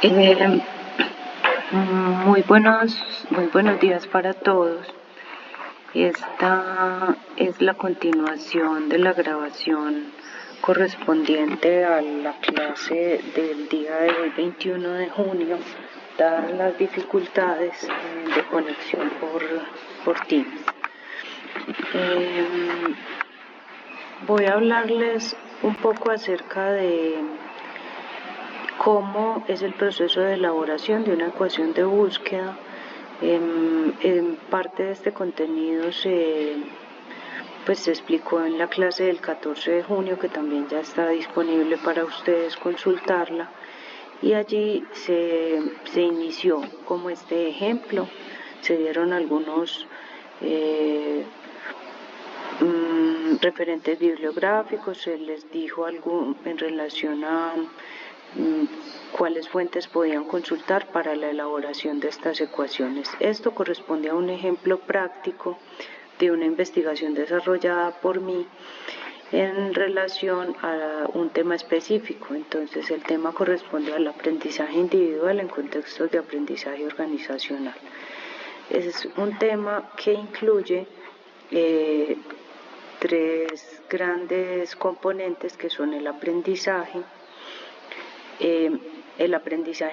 Eh, muy buenos días para todos. Esta es la continuación de la grabación correspondiente a la clase del día de hoy, 21 de junio, dadas las dificultades de conexión por Teams. Voy a hablarles un poco acerca de cómo es el proceso de elaboración de una ecuación de búsqueda. En parte de este contenido se explicó en la clase del 14 de junio, que también ya está disponible para ustedes consultarla, y allí se inició como este ejemplo, se dieron algunos referentes bibliográficos, se les dijo algo en relación a cuáles fuentes podían consultar para la elaboración de estas ecuaciones. Esto corresponde a un ejemplo práctico de una investigación desarrollada por mí en relación a un tema específico. Entonces, el tema corresponde al aprendizaje individual en contextos de aprendizaje organizacional. Es un tema que incluye tres grandes componentes, que son el aprendizaje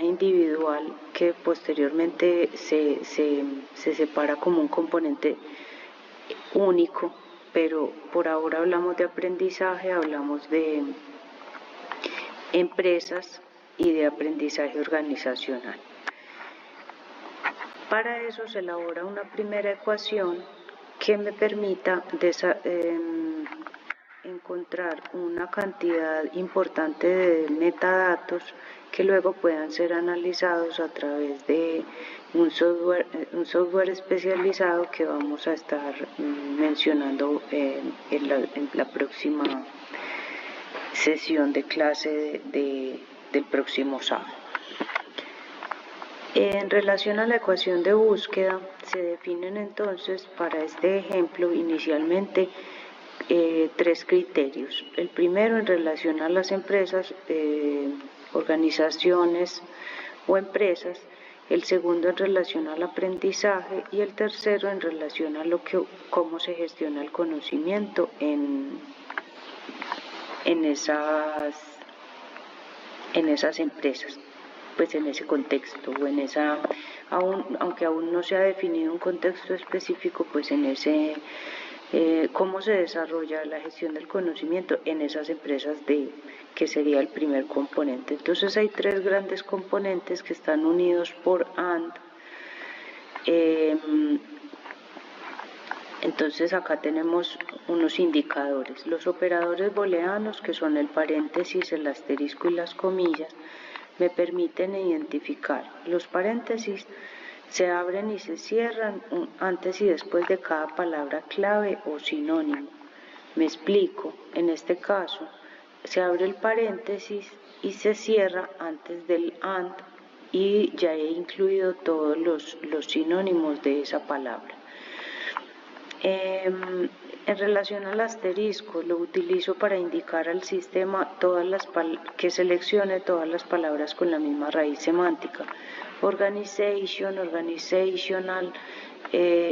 individual, que posteriormente se separa como un componente único, pero por ahora hablamos de aprendizaje, hablamos de empresas y de aprendizaje organizacional. Para eso se elabora una primera ecuación que me permita encontrar una cantidad importante de metadatos que luego puedan ser analizados a través de un software especializado que vamos a estar mencionando en la próxima sesión de clase del próximo sábado. En relación a la ecuación de búsqueda, se definen entonces para este ejemplo inicialmente tres criterios. El primero en relación a las empresas, organizaciones o empresas, el segundo en relación al aprendizaje y el tercero en relación a cómo se gestiona el conocimiento en esas empresas, pues en ese contexto o en esa, aunque aún no se ha definido un contexto específico, pues en ese cómo se desarrolla la gestión del conocimiento en esas empresas, que sería el primer componente. Entonces hay tres grandes componentes que están unidos por AND. Entonces acá tenemos unos indicadores. Los operadores booleanos, que son el paréntesis, el asterisco y las comillas, me permiten identificar. Los paréntesis se abren y se cierran antes y después de cada palabra clave o sinónimo. Me explico. En este caso, se abre el paréntesis y se cierra antes del AND y ya he incluido todos los sinónimos de esa palabra. En relación al asterisco, lo utilizo para indicar al sistema que seleccione todas las palabras con la misma raíz semántica. Organization, organizational,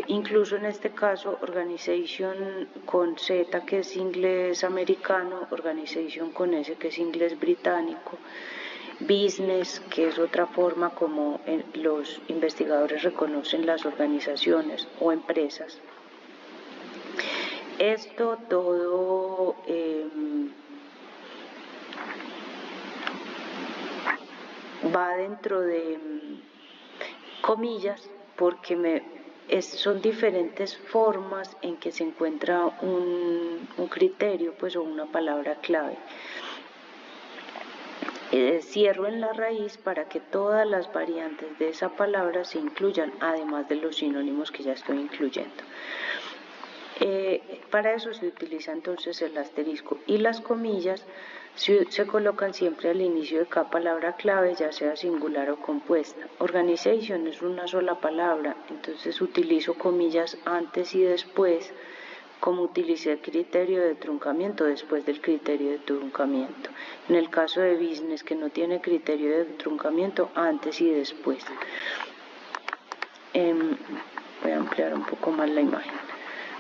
incluso en este caso organization con Z, que es inglés americano, organization con S, que es inglés británico, business, que es otra forma como los investigadores reconocen las organizaciones o empresas. Esto todo va dentro de comillas, porque son diferentes formas en que se encuentra un criterio, pues, o una palabra clave. Cierro en la raíz para que todas las variantes de esa palabra se incluyan, además de los sinónimos que ya estoy incluyendo. Para eso se utiliza entonces el asterisco, y las comillas se colocan siempre al inicio de cada palabra clave, ya sea singular o compuesta. Organization es una sola palabra, entonces utilizo comillas antes y después como utilicé el criterio de truncamiento después del criterio de truncamiento. En el caso de business, que no tiene criterio de truncamiento, antes y después. Voy a ampliar un poco más la imagen,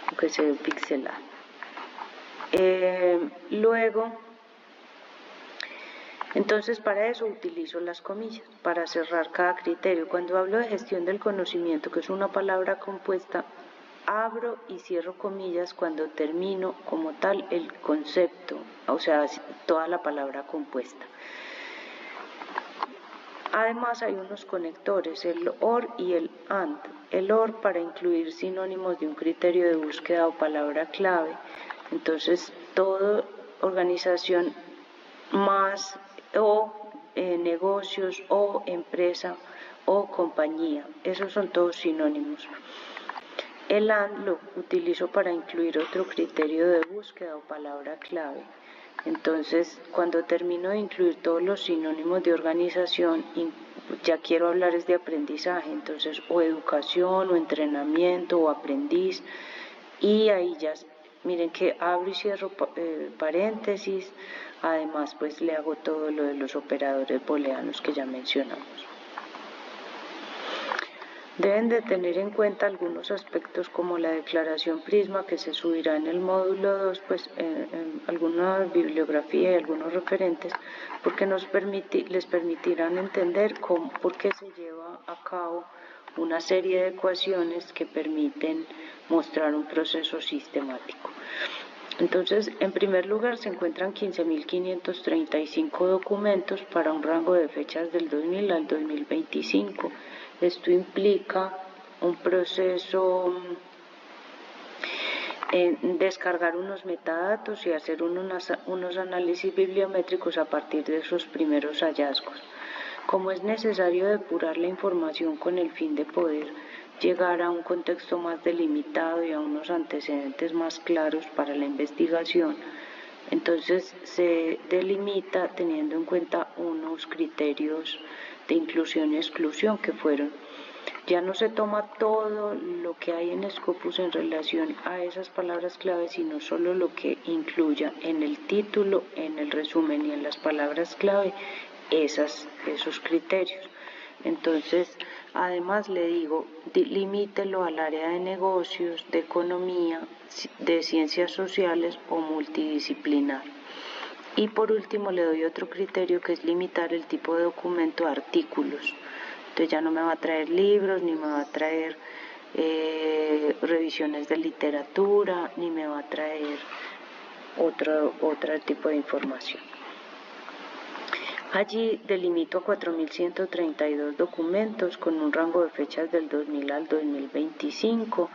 aunque se ve pixelada. Luego, entonces para eso utilizo las comillas, para cerrar cada criterio. Cuando hablo de gestión del conocimiento, que es una palabra compuesta, abro y cierro comillas cuando termino como tal el concepto, o sea, toda la palabra compuesta. Además hay unos conectores, el OR y el AND. El OR para incluir sinónimos de un criterio de búsqueda o palabra clave. Entonces, toda organización más o negocios o empresa o compañía. Esos son todos sinónimos. El AND lo utilizo para incluir otro criterio de búsqueda o palabra clave. Entonces, cuando termino de incluir todos los sinónimos de organización, ya quiero hablar es de aprendizaje, entonces o educación o entrenamiento o aprendiz, y ahí ya miren que abro y cierro paréntesis, además pues le hago todo lo de los operadores booleanos que ya mencionamos. Deben de tener en cuenta algunos aspectos como la declaración Prisma que se subirá en el módulo 2, pues en alguna bibliografía y algunos referentes, porque les permitirán entender por qué se lleva a cabo una serie de ecuaciones que permiten mostrar un proceso sistemático. Entonces, en primer lugar, se encuentran 15.535 documentos para un rango de fechas del 2000 al 2025. Esto implica un proceso en descargar unos metadatos y hacer unos análisis bibliométricos a partir de esos primeros hallazgos. Como es necesario depurar la información con el fin de poder llegar a un contexto más delimitado y a unos antecedentes más claros para la investigación, entonces se delimita teniendo en cuenta unos criterios de inclusión y exclusión que fueron, ya no se toma todo lo que hay en Scopus en relación a esas palabras clave, sino solo lo que incluya en el título, en el resumen y en las palabras clave esos criterios. Entonces, además le digo, limítelo al área de negocios, de economía, de ciencias sociales o multidisciplinar. Y por último le doy otro criterio que es limitar el tipo de documento a artículos. Entonces ya no me va a traer libros, ni me va a traer revisiones de literatura, ni me va a traer otro tipo de información. Allí delimito a 4.132 documentos con un rango de fechas del 2000 al 2025.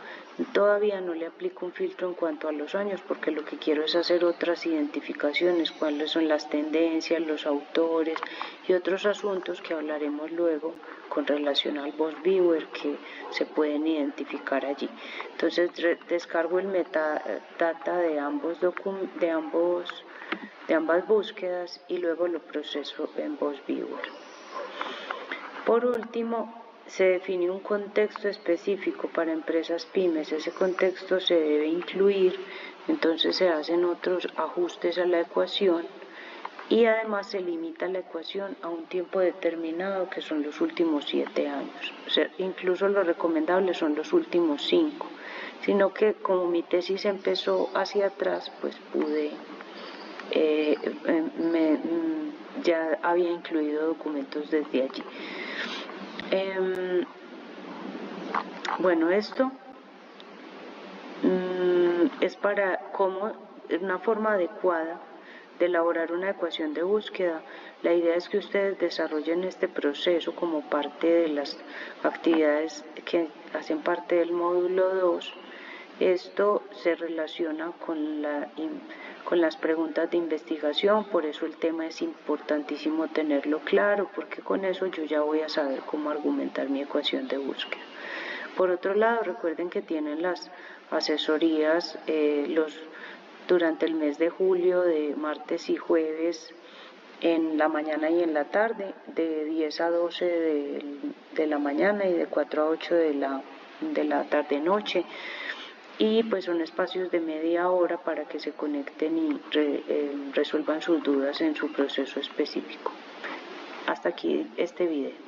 Todavía no le aplico un filtro en cuanto a los años porque lo que quiero es hacer otras identificaciones, cuáles son las tendencias, los autores y otros asuntos que hablaremos luego con relación al Boss Viewer que se pueden identificar allí. Entonces descargo el metadata de ambas búsquedas y luego lo proceso en Boss Viewer. Por último, se define un contexto específico para empresas pymes. Ese contexto se debe incluir, entonces se hacen otros ajustes a la ecuación y además se limita la ecuación a un tiempo determinado que son los últimos 7 años. O sea, incluso lo recomendable son los últimos 5, sino que como mi tesis empezó hacia atrás, pues pude ya había incluido documentos desde allí. Bueno, esto es para una forma adecuada de elaborar una ecuación de búsqueda. La idea es que ustedes desarrollen este proceso como parte de las actividades que hacen parte del módulo 2. Esto se relaciona con las preguntas de investigación, por eso el tema es importantísimo tenerlo claro, porque con eso yo ya voy a saber cómo argumentar mi ecuación de búsqueda. Por otro lado, recuerden que tienen las asesorías durante el mes de julio, de martes y jueves, en la mañana y en la tarde, de 10 a 12 de la mañana y de 4 a 8 de la tarde-noche. y pues son espacios de media hora para que se conecten y resuelvan sus dudas en su proceso específico. Hasta aquí este video.